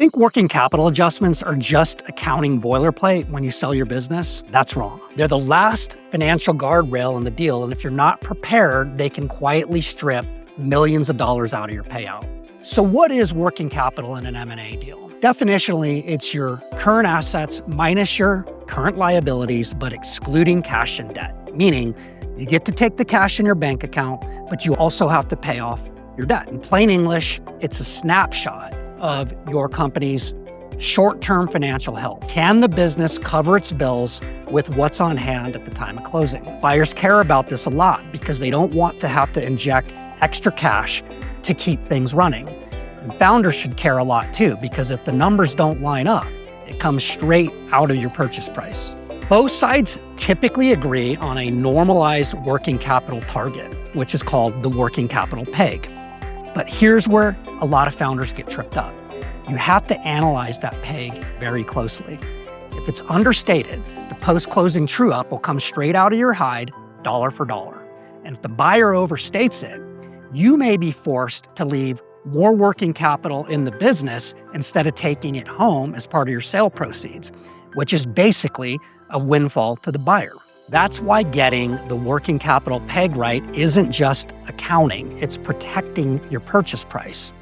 Think working capital adjustments are just accounting boilerplate when you sell your business? That's wrong. They're the last financial guardrail in the deal, and if you're not prepared, they can quietly strip millions of dollars out of your payout. So what is working capital in an M&A deal? Definitionally, it's your current assets minus your current liabilities, but excluding cash and debt, meaning you get to take the cash in your bank account, but you also have to pay off your debt. In plain English, it's a snapshot of your company's short-term financial health. Can the business cover its bills with what's on hand at the time of closing? Buyers care about this a lot because they don't want to have to inject extra cash to keep things running. And founders should care a lot too, because if the numbers don't line up, it comes straight out of your purchase price. Both sides typically agree on a normalized working capital target, which is called the working capital peg. But here's where a lot of founders get tripped up. You have to analyze that peg very closely. If it's understated, the post-closing true-up will come straight out of your hide, dollar for dollar. And if the buyer overstates it, you may be forced to leave more working capital in the business instead of taking it home as part of your sale proceeds, which is basically a windfall to the buyer. That's why getting the working capital peg right isn't just accounting, it's protecting your purchase price.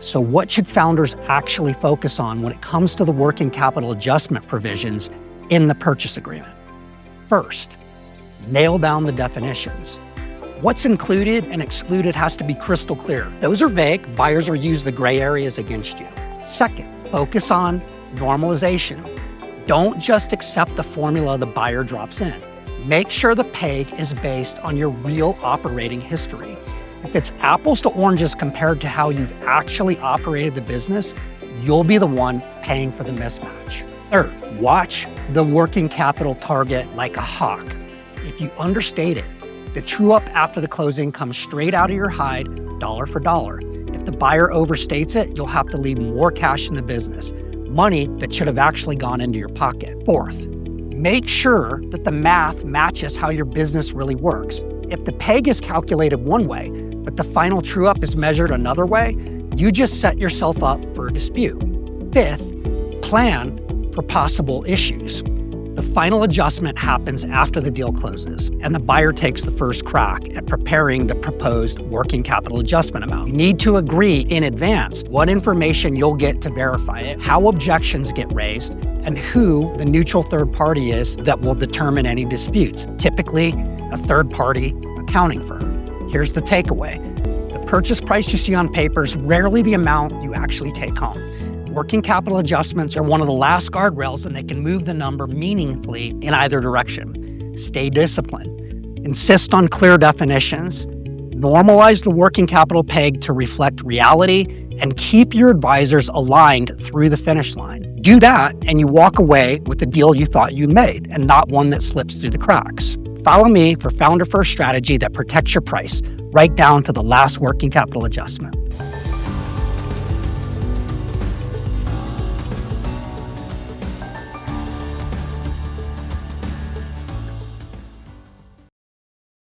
So what should founders actually focus on when it comes to the working capital adjustment provisions in the purchase agreement? First, nail down the definitions. What's included and excluded has to be crystal clear. Those are vague, buyers will use the gray areas against you. Second, focus on normalization. Don't just accept the formula the buyer drops in. Make sure the peg is based on your real operating history. If it's apples to oranges compared to how you've actually operated the business, you'll be the one paying for the mismatch. Third, watch the working capital target like a hawk. If you understate it, the true up after the closing comes straight out of your hide, dollar for dollar. If the buyer overstates it, you'll have to leave more cash in the business, money that should have actually gone into your pocket. Fourth, make sure that the math matches how your business really works. If the peg is calculated one way, but the final true up is measured another way, you just set yourself up for a dispute. Fifth, plan for possible issues. The final adjustment happens after the deal closes, and the buyer takes the first crack at preparing the proposed working capital adjustment amount. You need to agree in advance what information you'll get to verify it, how objections get raised, and who the neutral third party is that will determine any disputes, typically a third-party accounting firm. Here's the takeaway. The purchase price you see on paper is rarely the amount you actually take home. Working capital adjustments are one of the last guardrails, and they can move the number meaningfully in either direction. Stay disciplined. Insist on clear definitions. Normalize the working capital peg to reflect reality, and keep your advisors aligned through the finish line. Do that, and you walk away with the deal you thought you made, and not one that slips through the cracks. Follow me for founder-first strategy that protects your price, right down to the last working capital adjustment.